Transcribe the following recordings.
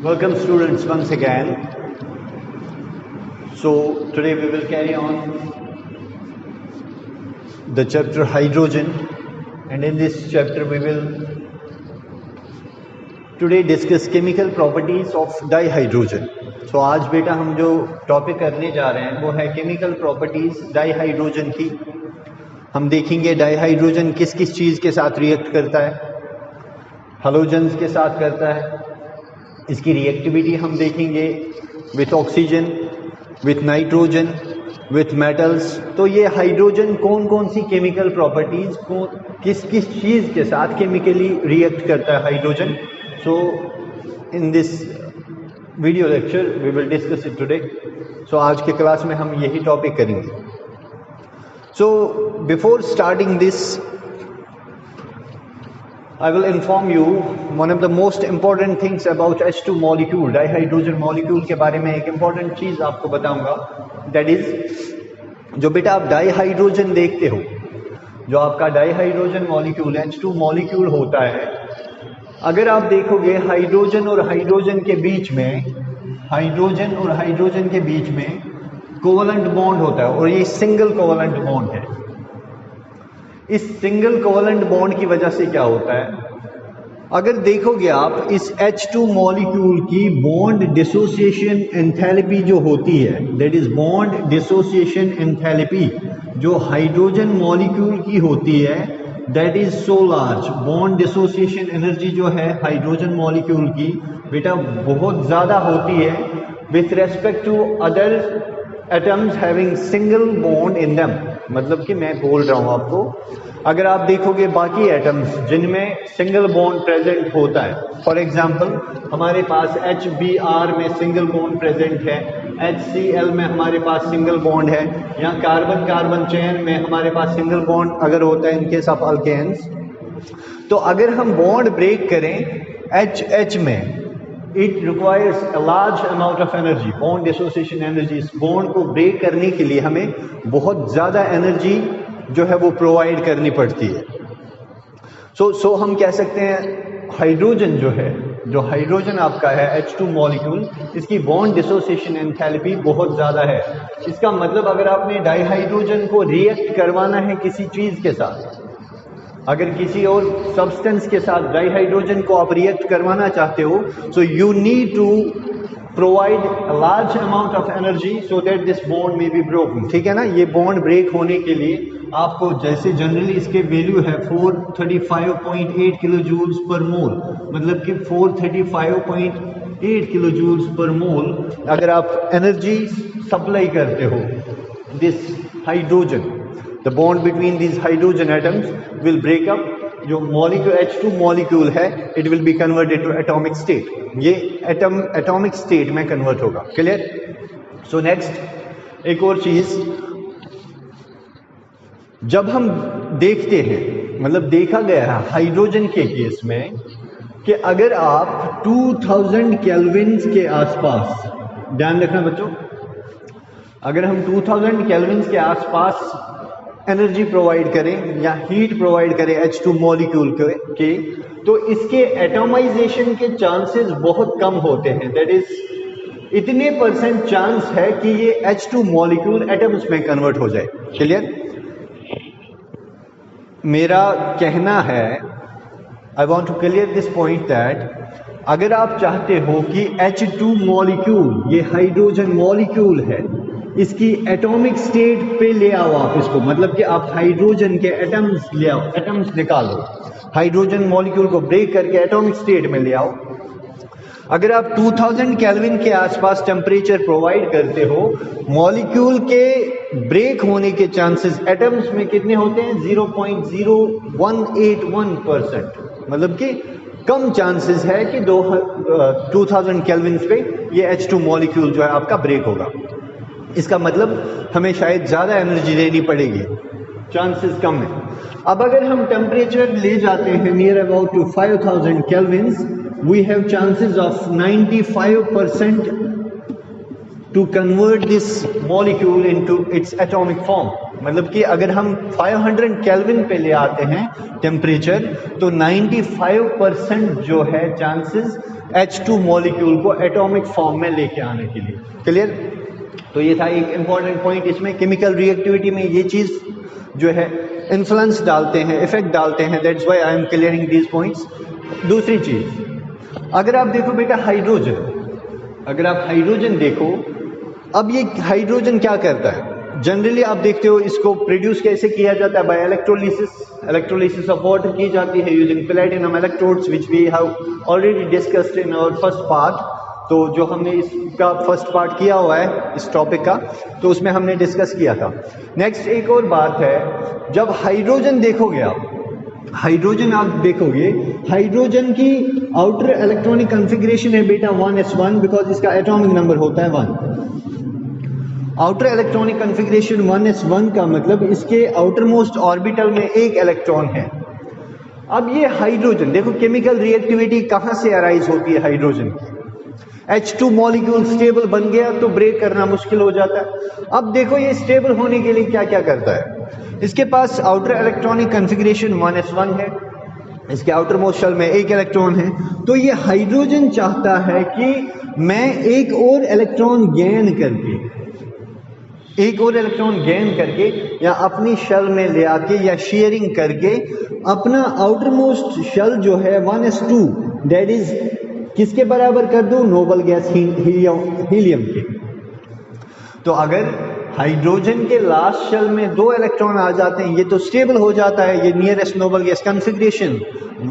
Welcome students once again. So today we will carry on the chapter hydrogen, and in this chapter we will today discuss chemical properties of dihydrogen. So आज बेटा हम जो topic करने जा रहे हैं वो है केमिकल प्रॉपर्टीज डाईहाइड्रोजन की. हम देखेंगे डाईहाइड्रोजन किस किस चीज़ के साथ रिएक्ट करता है. हैलोजेंस के साथ करता है. इसकी रिएक्टिविटी हम देखेंगे with oxygen, with nitrogen, with metals. तो ये हाइड्रोजन कौन कौन सी केमिकल प्रॉपर्टीज को किस किस चीज़ के साथ केमिकली रिएक्ट करता है hydrogen. So in this video lecture we will discuss it today. So आज के क्लास में हम यही टॉपिक करेंगे. So before starting this I will inform you one of the most important things about H2 molecule, dihydrogen molecule के बारे में एक important चीज़ आपको बताऊंगा. That is, जो बेटा आप डाईहाइड्रोजन देखते हो, जो आपका डाईहाइड्रोजन मॉलिक्यूल H2 मॉलिक्यूल होता है, अगर आप देखोगे हाइड्रोजन और हाइड्रोजन के बीच में कोवलेंट बॉन्ड होता है और ये सिंगल कोवलेंट बॉन्ड है. इस सिंगल कोवलेंट बॉन्ड की वजह से क्या होता है, अगर देखोगे आप इस H2 मॉलिक्यूल की बॉन्ड डिसोसिएशन एंथैल्पी जो होती है, that is bond dissociation enthalpy जो हाइड्रोजन मॉलिक्यूल की होती है, that is so large. Bond dissociation energy जो है हाइड्रोजन मॉलिक्यूल की बेटा बहुत ज़्यादा होती है with respect to other atoms having single bond in them. मतलब कि मैं बोल रहा हूं आपको, अगर आप देखोगे बाकी एटम्स जिनमें सिंगल बॉन्ड प्रेजेंट होता है, फॉर एग्जांपल हमारे पास HBr में सिंगल बॉन्ड प्रेजेंट है, HCl में हमारे पास सिंगल बॉन्ड है, या कार्बन कार्बन चेन में हमारे पास सिंगल बॉन्ड अगर होता है इन केस ऑफ अल्केन्स. तो अगर हम बॉन्ड ब्रेक करें HH में, it requires a large amount of energy, bond dissociation energy. इस बॉन्ड को ब्रेक करने के लिए हमें बहुत ज़्यादा एनर्जी जो है वो प्रोवाइड करनी पड़ती है. सो हम कह सकते हैं हाइड्रोजन जो है, जो हाइड्रोजन आपका है H2 मॉलिक्यूल, इसकी बॉन्ड डिसोसिएशन एंथैल्पी बहुत ज़्यादा है. इसका मतलब अगर आपने डाईहाइड्रोजन को रिएक्ट करवाना है किसी चीज़ के साथ, अगर किसी और सब्सटेंस के साथ डाईहाइड्रोजन को आप रिएक्ट करवाना चाहते हो, so you need to provide a large amount of energy so that this bond may be broken. ठीक है ना. ये बॉन्ड ब्रेक होने के लिए आपको, जैसे जनरली इसके वैल्यू है 435.8 किलो जूल्स पर मोल, मतलब कि 435.8 किलो जूल्स पर मोल अगर आप एनर्जी सप्लाई करते हो this hydrogen, the bond between these hydrogen atoms will break up. जो मॉलिक्यूल H2 मॉलिक्यूल है, it will be converted to atomic state. ये एटॉमिक स्टेट में कन्वर्ट होगा. क्लियर. सो नेक्स्ट एक और चीज, जब हम देखते हैं, मतलब देखा गया है हाइड्रोजन के केस में कि अगर आप 2000 केल्विन के आसपास, ध्यान रखना बच्चों, अगर हम 2000 केल्विन के आसपास एनर्जी प्रोवाइड करें या हीट प्रोवाइड करें H2 मॉलिक्यूल के, तो इसके एटॉमाइजेशन के चांसेस बहुत कम होते हैं. दैट इज इतने परसेंट चांस है कि ये H2 मॉलिक्यूल एटम्स में कन्वर्ट हो जाए. क्लियर. मेरा कहना है, I want to clear this point that अगर आप चाहते हो कि H2 मॉलिक्यूल, ये हाइड्रोजन मॉलिक्यूल है, इसकी एटॉमिक स्टेट पे ले आओ आप इसको, मतलब कि आप हाइड्रोजन के एटम्स ले आओ, एटम्स निकालो, हाइड्रोजन मॉलिक्यूल को ब्रेक करके एटॉमिक स्टेट में ले आओ. अगर आप 2000 केल्विन के आसपास टेम्परेचर प्रोवाइड करते हो, मॉलिक्यूल के ब्रेक होने के चांसेस एटम्स में कितने होते हैं, 0.0181%. मतलब कि कम चांसेस है कि 2000 केल्विन पे ये H2 मॉलिक्यूल जो है आपका ब्रेक होगा. इसका मतलब हमें शायद ज़्यादा एनर्जी देनी पड़ेगी, चांसेस कम है. अब अगर हम टेम्परेचर ले जाते हैं near about to 5000 kelvin, we have chances of 95% to convert this molecule into its atomic form. मतलब कि अगर हम 500 केल्विन पे ले आते हैं टेम्परेचर, तो 95% जो है चांसेस H2 मॉलिक्यूल को एटॉमिक फॉर्म में लेके आने के लिए। क्लियर? तो ये था एक इंपॉर्टेंट पॉइंट इसमें, केमिकल रिएक्टिविटी में ये चीज जो है इन्फ्लुएंस डालते हैं, इफेक्ट डालते हैं, that's why I am clearing these points. दूसरी चीज, अगर आप देखो बेटा हाइड्रोजन, अगर आप हाइड्रोजन देखो, अब ये हाइड्रोजन क्या करता है? जनरली आप देखते हो इसको प्रोड्यूस कैसे किया जाता है? By electrolysis. Electrolysis of water की जाती है using platinum electrodes which we have already discussed in our first part. तो जो हमने इसका फर्स्ट पार्ट किया हुआ है इस टॉपिक का, तो उसमें हमने डिस्कस किया था। नेक्स्ट एक और बात है, जब हाइड्रोजन देखोगे आप, हाइड्रोजन आप देखोगे, हाइड्रोजन की आउटर इलेक्ट्रॉनिक कॉन्फ़िगरेशन है बेटा 1s1, बिकॉज इसका एटॉमिक नंबर होता है 1। आउटर इलेक्ट्रॉनिक कॉन्फ़िगरेशन 1s1 का मतलब इसके आउटर मोस्ट ऑर्बिटल में एक इलेक्ट्रॉन है। अब ये हाइड्रोजन देखो, केमिकल रिएक्टिविटी कहां से अराइज होती है हाइड्रोजन की? H2 मॉलिक्यूल स्टेबल बन गया तो ब्रेक करना मुश्किल हो जाता है। अब देखो ये स्टेबल होने के लिए क्या क्या करता है? इसके पास आउटर इलेक्ट्रॉनिक कॉन्फ़िगरेशन 1s1 है, इसके आउटर मोस्ट शेल में एक इलेक्ट्रॉन है। तो ये हाइड्रोजन चाहता है कि मैं एक और इलेक्ट्रॉन गेन करके या अपनी शेल में ले आके या शेयरिंग करके अपना आउटर मोस्ट शेल जो है 1s2 दैट इज किसके बराबर कर दूं? नोबल गैस हीलियम के। तो अगर हाइड्रोजन के लास्ट शेल में 2 इलेक्ट्रॉन आ जाते हैं, ये तो स्टेबल हो जाता है, ये नियरेस्ट नोबल गैस कॉन्फ़िगरेशन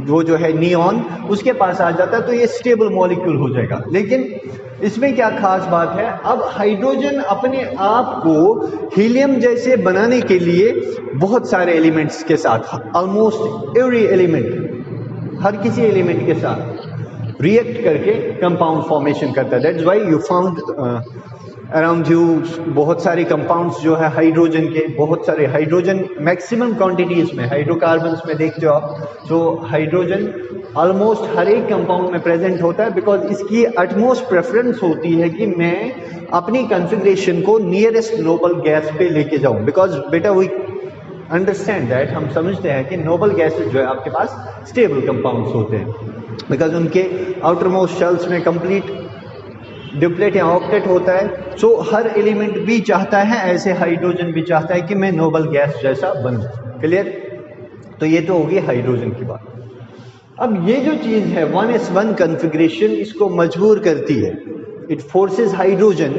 वो जो है नियॉन उसके पास आ जाता है, तो ये स्टेबल मॉलिक्यूल हो जाएगा। लेकिन इसमें क्या खास बात है, अब हाइड्रोजन अपने आप को हीलियम जैसे बनाने के लिए बहुत सारे एलिमेंट्स के साथ, ऑलमोस्ट एवरी एलिमेंट, हर किसी एलिमेंट के साथ रिएक्ट करके कंपाउंड फॉर्मेशन करता है। That's why you found around you बहुत सारे कंपाउंड्स जो है हाइड्रोजन के, बहुत सारे हाइड्रोजन मैक्सिमम क्वांटिटीज में हाइड्रोकार्बन्स में देखते हो आप, तो हाइड्रोजन ऑलमोस्ट हर एक कंपाउंड में प्रेजेंट होता है, बिकॉज इसकी अटमोस्ट प्रेफरेंस होती है कि मैं अपनी कॉन्फ़िगरेशन को नियरेस्ट नोबल गैस पे लेके जाऊं। बिकॉज बेटा वी अंडरस्टैंड दैट, हम समझते हैं कि नोबल गैसेज जो है आपके पास स्टेबल कंपाउंड्स होते हैं, बिकॉज उनके आउटर मोस्ट शेल्स में कंप्लीट डुप्लेट या ऑक्टेट होता है। सो हर एलिमेंट भी चाहता है, ऐसे हाइड्रोजन भी चाहता है कि मैं नोबल गैस जैसा बनूं। क्लियर? तो ये तो होगी हाइड्रोजन की बात। अब ये जो चीज है 1s1 कॉन्फ़िगरेशन, इसको मजबूर करती है, it forces hydrogen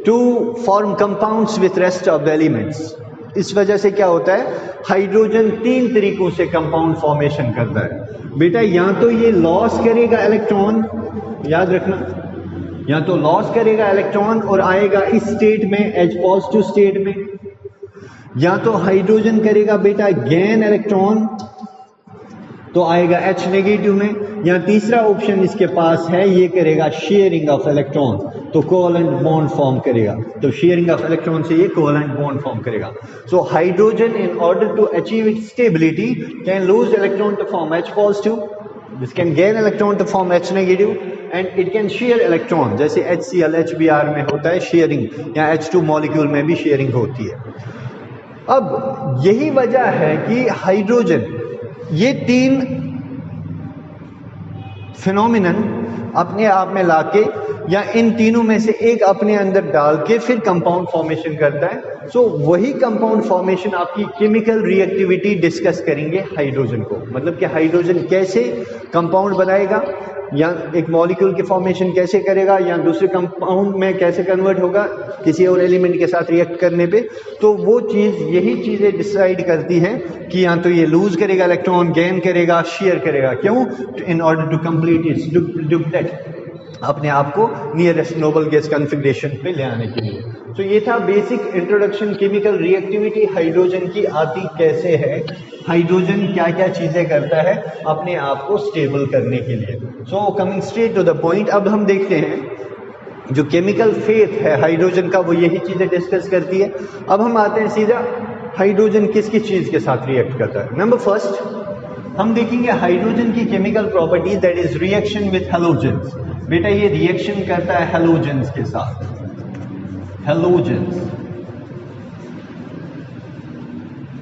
to form compounds with rest of the elements. इस वजह से क्या होता है, हाइड्रोजन 3 तरीकों से कंपाउंड फॉर्मेशन करता है बेटा। या तो ये लॉस करेगा इलेक्ट्रॉन, याद रखना, या तो लॉस करेगा इलेक्ट्रॉन और आएगा इस स्टेट में, H पॉजिटिव स्टेट में, या तो हाइड्रोजन करेगा बेटा गेन इलेक्ट्रॉन तो आएगा H नेगेटिव में, या तीसरा ऑप्शन इसके पास है ये करेगा शेयरिंग ऑफ इलेक्ट्रॉन, तो कोवेलेंट बॉन्ड फॉर्म करेगा। तो शेयरिंग ऑफ इलेक्ट्रॉन से ये कोवेलेंट बॉन्ड फॉर्म करेगा। So hydrogen in order to achieve its stability can lose electron to form H positive, this can gain electron to form H negative, and it can share electron, जैसे HCl HBr में होता है sharing, या H2 molecule में भी sharing होती है। अब यही वजह है कि हाइड्रोजन ये 3 फिनोमिनन अपने आप में लाके या इन तीनों में से एक अपने अंदर डाल के फिर कंपाउंड फॉर्मेशन करता है। सो वही कंपाउंड फॉर्मेशन आपकी केमिकल रिएक्टिविटी डिस्कस करेंगे हाइड्रोजन को, मतलब कि हाइड्रोजन कैसे कंपाउंड बनाएगा, या एक मॉलिक्यूल की फॉर्मेशन कैसे करेगा, या दूसरे कंपाउंड में कैसे कन्वर्ट होगा किसी और एलिमेंट के साथ रिएक्ट करने पे। तो वो चीज़, यही चीज़ें डिसाइड करती हैं कि या तो ये लूज करेगा इलेक्ट्रॉन, गेन करेगा, शेयर करेगा। क्यों? In order to complete its duplet, अपने आप को नियरेस्ट नोबल गैस कॉन्फ़िगरेशन पे ले आने के लिए। तो ये था basic introduction, chemical reactivity hydrogen की आती कैसे है, हाइड्रोजन क्या क्या चीजें करता है अपने आप को स्टेबल करने के लिए। So coming straight to the point, अब हम देखते हैं जो केमिकल फेट है हाइड्रोजन का, वो यही चीजें डिस्कस करती है। अब हम आते हैं सीधा हाइड्रोजन किस किस चीज के साथ रिएक्ट करता है। नंबर फर्स्ट हम देखेंगे हाइड्रोजन की chemical property, that is reaction with halogens. बेटा ये रिएक्शन करता है हैलोजेंस के साथ, हैलोजेंस,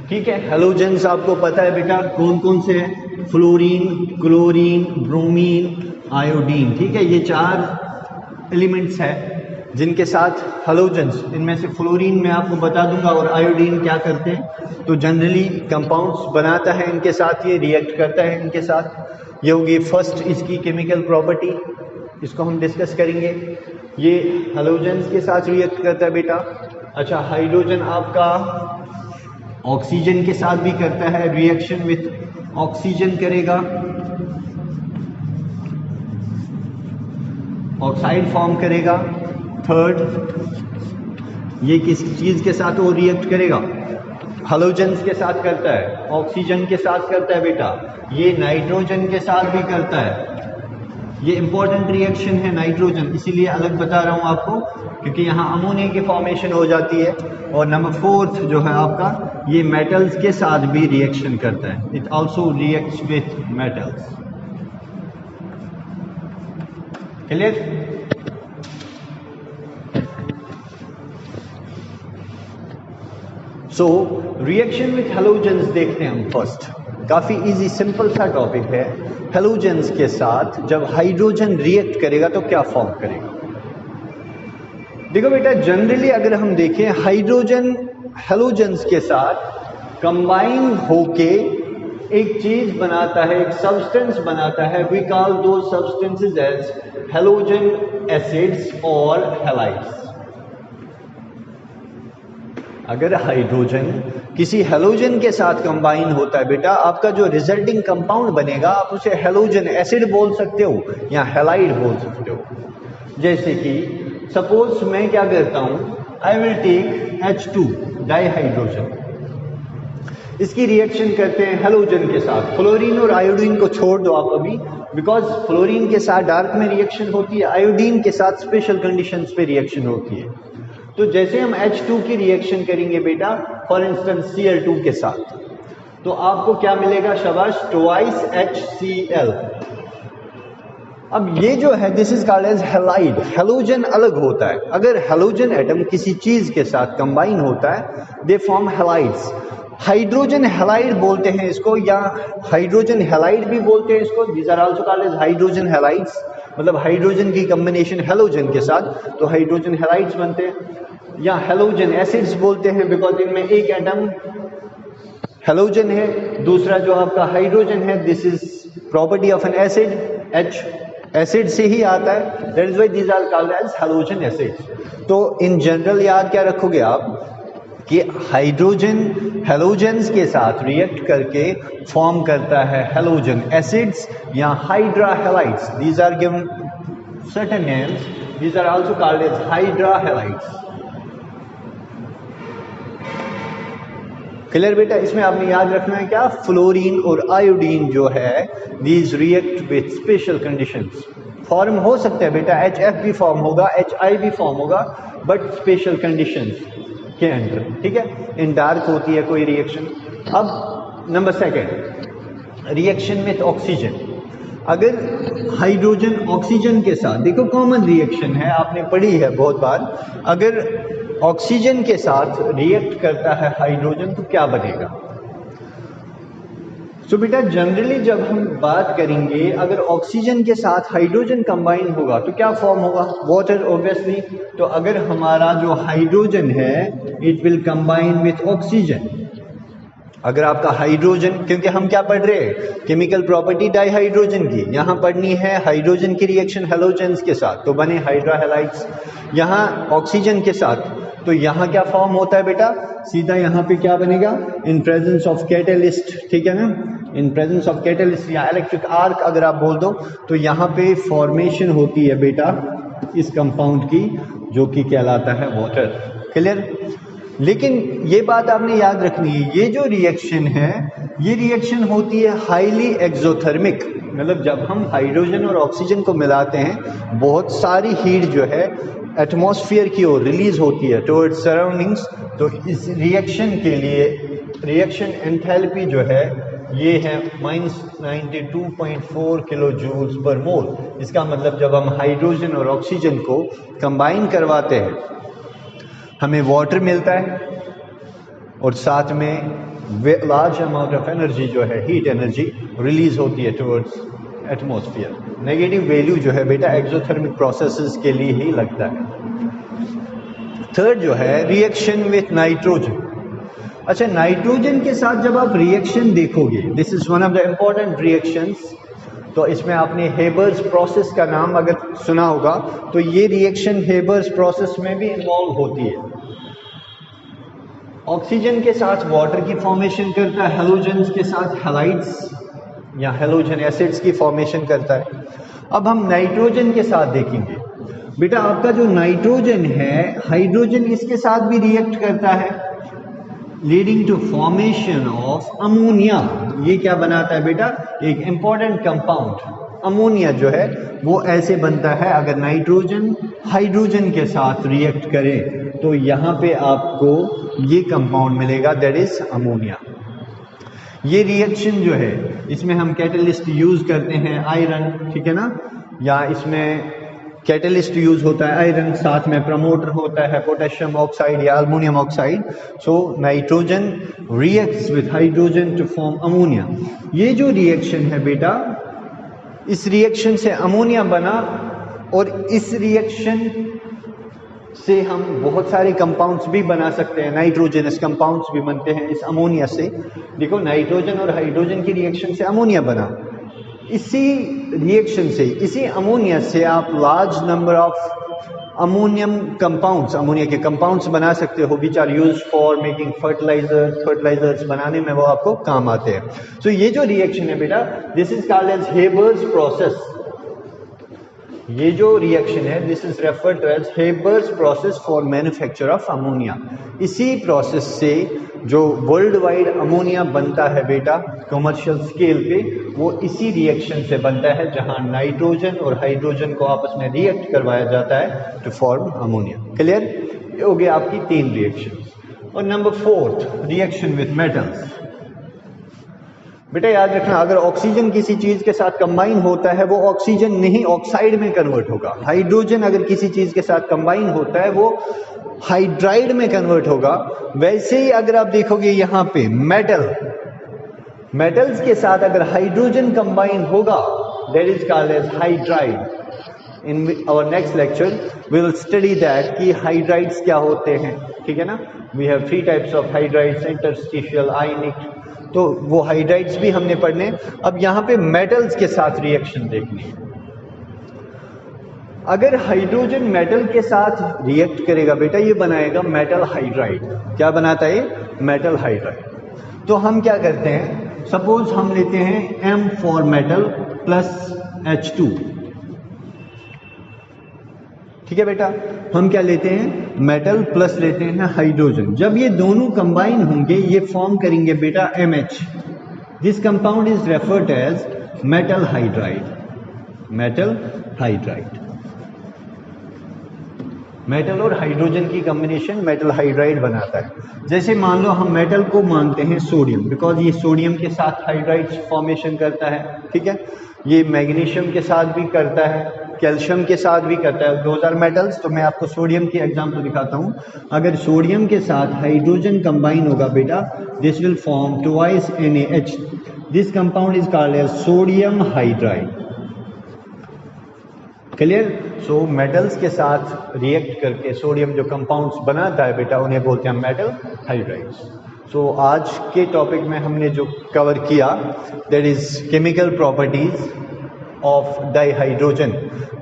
ठीक है। हैलोजेंस आपको पता है बेटा कौन कौन से हैं, फ्लोरीन, क्लोरीन, ब्रोमीन, आयोडीन। ठीक है, ये 4 एलिमेंट्स है जिनके साथ हेलोजेंस, इनमें से फ्लोरीन मैं आपको बता दूंगा और आयोडीन क्या करते हैं। तो जनरली कंपाउंड्स बनाता है इनके साथ, ये रिएक्ट करता है इनके साथ। ये होगी फर्स्ट इसकी केमिकल प्रॉपर्टी, इसको हम डिस्कस करेंगे। ये हेलोजेंस के साथ रिएक्ट करता है बेटा। अच्छा, हाइड्रोजन आपका ऑक्सीजन के साथ भी करता है, रिएक्शन विथ ऑक्सीजन करेगा, ऑक्साइड फॉर्म करेगा। थर्ड, ये किस चीज के साथ वो रिएक्ट करेगा? हेलोजेंस के साथ करता है, ऑक्सीजन के साथ करता है बेटा। ये नाइट्रोजन के साथ भी करता है। ये इंपॉर्टेंट रिएक्शन है नाइट्रोजन, इसीलिए अलग बता रहा हूं आपको, क्योंकि यहाँ अमोनिया की फॉर्मेशन हो जाती है। और नंबर 4 जो है आपका, ये मेटल्स के साथ भी रिएक्शन करता है। It also reacts with metals. Clear? So reaction with halogens देखते हैं हम फर्स्ट। काफी इजी सिंपल सा टॉपिक है। हेलोजेंस के साथ जब हाइड्रोजन रिएक्ट करेगा तो क्या फॉर्म करेगा? देखो बेटा, जनरली अगर हम देखें, हाइड्रोजन हेलोजेंस के साथ कंबाइन होके एक चीज बनाता है, एक सब्सटेंस बनाता है। वी कॉल दो सब्सटेंसेस एज हेलोजन एसिड्स और हैलाइड्स। अगर हाइड्रोजन किसी हेलोजन के साथ कंबाइन होता है बेटा, आपका जो रिजल्टिंग कंपाउंड बनेगा आप उसे हेलोजन एसिड बोल सकते हो या हैलाइड बोल सकते हो। जैसे कि सपोज मैं क्या करता हूं, I will take H2 dihydrogen, इसकी रिएक्शन करते हैं हेलोजन के साथ। फ्लोरीन और आयोडीन को छोड़ दो आप अभी, बिकॉज फ्लोरीन के साथ डार्क में रिएक्शन होती है, आयोडीन के साथ स्पेशल कंडीशंस पे रिएक्शन होती है। तो जैसे हम H2 की रिएक्शन करेंगे बेटा, फॉर इंस्टेंस Cl2 के साथ, तो आपको क्या मिलेगा? शाबाश, ट्वाइस HCl। अब ये जो है this is called as halide. Halogen अलग होता है। अगर हेलोजन एटम किसी चीज के साथ कंबाइन होता है, they form halides. Hydrogen halide बोलते हैं इसको, या हाइड्रोजन हैलाइड भी बोलते हैं इसको। These are also called as hydrogen halides. मतलब हाइड्रोजन की कॉम्बिनेशन हेलोजन के साथ, तो हाइड्रोजन हैलाइड्स बनते हैं। या हेलोजन एसिड्स बोलते हैं, बिकॉज इनमें एक एटम हेलोजन है, दूसरा जो आपका हाइड्रोजन है। This is property of an acid, H acid से ही आता है, that is why these are called as halogen acids. तो इन जनरल याद क्या रखोगे आप कि हाइड्रोजन हेलोजेंस के साथ रिएक्ट करके फॉर्म करता है हेलोजन एसिड्स या hydra halides. These are given certain names, these are also called as hydra halides. Clear बेटा? इसमें आपने याद रखना है क्या? फ्लोरीन और आयोडीन जो है, these react with special conditions. Form हो सकता है बेटा, HF भी फॉर्म होगा, HI भी फॉर्म होगा, बट स्पेशल कंडीशंस के अंडर। ठीक है, इन डार्क होती है कोई रिएक्शन। अब नंबर 2, रिएक्शन विथ ऑक्सीजन। अगर हाइड्रोजन ऑक्सीजन के साथ, देखो कॉमन रिएक्शन है, आपने पढ़ी है बहुत बार। अगर ऑक्सीजन के साथ रिएक्ट करता है हाइड्रोजन तो क्या बनेगा? सो बेटा, जनरली जब हम बात करेंगे, अगर ऑक्सीजन के साथ हाइड्रोजन कंबाइन होगा तो क्या फॉर्म होगा? Water obviously. तो अगर हमारा जो हाइड्रोजन है, it will combine with oxygen. अगर आपका हाइड्रोजन, क्योंकि हम क्या पढ़ रहे हैं? केमिकल प्रॉपर्टी डाइहाइड्रोजन की। यहां पढ़नी है हाइड्रोजन की रिएक्शन हेलोजेंस के साथ, तो बने हाइड्रा हैलाइड्स। यहां ऑक्सीजन के साथ, तो यहां क्या फॉर्म होता है बेटा? सीधा यहां पे क्या बनेगा? In presence of catalyst. ठीक है ना? इन प्रेजेंस ऑफ कैटलिस्ट या इलेक्ट्रिक आर्क अगर आप बोल दो, तो यहां पे फॉर्मेशन होती है बेटा इस कंपाउंड की, जो कि कहलाता है वाटर। क्लियर? लेकिन ये बात आपने याद रखनी है, ये जो रिएक्शन है, ये रिएक्शन होती है हाईली एक्सोथर्मिक। मतलब जब हम हाइड्रोजन और ऑक्सीजन को मिलाते हैं, बहुत सारी हीट जो है एटमॉस्फेयर की ओर रिलीज होती है टुवर्ड्स सराउंडिंग्स। तो इस रिएक्शन के लिए रिएक्शन एंथैल्पी जो है, ये है -92.4 किलो जूल्स पर मोल। इसका मतलब जब हम हाइड्रोजन और ऑक्सीजन को कंबाइन करवाते हैं, हमें वाटर मिलता है और साथ में लार्ज अमाउंट ऑफ एनर्जी जो है, हीट एनर्जी रिलीज होती है टुवर्ड्स एटमॉस्फेयर। नेगेटिव वैल्यू जो है बेटा एक्सोथर्मिक प्रोसेसेस के लिए ही लगता है। थर्ड जो है रिएक्शन विथ नाइट्रोजन। अच्छा, नाइट्रोजन के साथ जब आप रिएक्शन देखोगे, this is one of the important reactions, तो इसमें आपने हेबर्स प्रोसेस का नाम अगर सुना होगा, तो ये रिएक्शन हेबर्स प्रोसेस में भी इन्वॉल्व होती है। ऑक्सीजन के साथ वाटर की फॉर्मेशन करता है, हेलोजन्स के साथ हैलाइड्स या हेलोजन एसिड्स की फॉर्मेशन करता है। अब हम नाइट्रोजन के साथ देखेंगे बेटा, आपका जो नाइट्रोजन है, हाइड्रोजन इसके साथ भी रिएक्ट करता है, leading to formation of ammonia. ये क्या बनाता है बेटा, एक इंपॉर्टेंट कंपाउंड अमोनिया जो है वो ऐसे बनता है। अगर नाइट्रोजन हाइड्रोजन के साथ रिएक्ट करे तो यहाँ पे आपको ये कंपाउंड मिलेगा, दैट इज अमोनिया। ये रिएक्शन जो है इसमें हम कैटलिस्ट यूज करते हैं आयरन, ठीक है ना, या इसमें कैटलिस्ट यूज होता है आयरन, साथ में प्रमोटर होता है पोटेशियम ऑक्साइड या aluminium oxide. So nitrogen reacts with hydrogen to form ammonia. ये जो रिएक्शन है बेटा, इस रिएक्शन से अमोनिया बना, और इस रिएक्शन से हम बहुत सारे कंपाउंड्स भी बना सकते हैं, नाइट्रोजनस कंपाउंड्स भी बनते हैं इस अमोनिया से। देखो, नाइट्रोजन और हाइड्रोजन की रिएक्शन से अमोनिया बना, इसी रिएक्शन से, इसी अमोनिया से आप large number of ammonium compounds, ammonia के कंपाउंड्स बना सकते हो, which are used for making fertilisers बनाने में वो आपको काम आते हैं। सो ये जो रिएक्शन है बेटा, this is called as Haber's process. ये जो रिएक्शन है, this is referred to as Haber's process for manufacture of ammonia. इसी प्रोसेस से जो वर्ल्ड वाइड अमोनिया बनता है बेटा कमर्शियल स्केल पे, वो इसी रिएक्शन से बनता है, जहां नाइट्रोजन और हाइड्रोजन को आपस में रिएक्ट करवाया जाता है टू फॉर्म अमोनिया। क्लियर? ये हो गया आपकी 3 रिएक्शन। और नंबर 4 रिएक्शन विथ मेटल्स। बेटा याद रखना, अगर ऑक्सीजन किसी चीज के साथ कंबाइन होता है, वो ऑक्सीजन नहीं ऑक्साइड में कन्वर्ट होगा। हाइड्रोजन अगर किसी चीज के साथ कंबाइन होता है, वो हाइड्राइड में कन्वर्ट होगा। वैसे ही अगर आप देखोगे यहाँ पे मेटल्स के साथ अगर हाइड्रोजन कंबाइन होगा, that is called as hydride. In our next lecture we will study that कि हाइड्राइड्स क्या होते हैं, ठीक है ना। We have 3 types of hydrides, interstitial, ionic, तो वो हाइड्राइड्स भी हमने पढ़ने। अब यहाँ पे मेटल्स के साथ रिएक्शन देखनी है। अगर हाइड्रोजन मेटल के साथ रिएक्ट करेगा बेटा, ये बनाएगा मेटल हाइड्राइड। क्या बनाता है? Metal hydride. तो हम क्या करते हैं, सपोज हम लेते हैं M for metal plus H2, ठीक है बेटा। हम क्या लेते हैं? मेटल प्लस लेते हैं हाइड्रोजन। जब ये दोनों कंबाइन होंगे, ये फॉर्म करेंगे बेटा MH। This compound is referred as metal hydride. Metal hydride, metal और हाइड्रोजन की कॉम्बिनेशन मेटल हाइड्राइड बनाता है। जैसे मान लो हम मेटल को मानते हैं सोडियम, बिकॉज ये सोडियम के साथ हाइड्राइड्स फॉर्मेशन करता है, ठीक है। ये मैग्नीशियम के साथ भी करता है, कैल्शियम के साथ भी करता है, 2000 मेटल्स। तो मैं आपको सोडियम की एग्जांपल दिखाता हूं। अगर सोडियम के साथ हाइड्रोजन कंबाइन होगा बेटा, this will form twice NaH। This compound is called as sodium hydride. Clear? So metals के साथ रिएक्ट करके सोडियम जो कंपाउंड्स बनाता है बेटा, उन्हें बोलते हैं मेटल हाइड्राइड्स। सो आज के टॉपिक में हमने जो कवर किया, that is chemical properties of dihydrogen.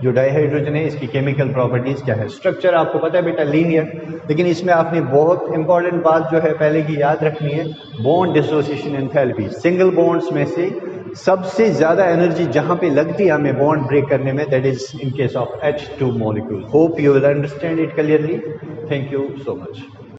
जो डाइहाइड्रोजन है, इसकी केमिकल प्रॉपर्टीज क्या है। स्ट्रक्चर आपको पता है बेटा, लीनियर, लेकिन इसमें आपने बहुत इंपॉर्टेंट बात जो है पहले की याद रखनी है, bond dissociation enthalpy. Single bonds में से सबसे ज्यादा एनर्जी जहां पे लगती है हमें बॉन्ड ब्रेक करने में, that is in case of H2 molecule. Hope you will understand it clearly. Thank you so much.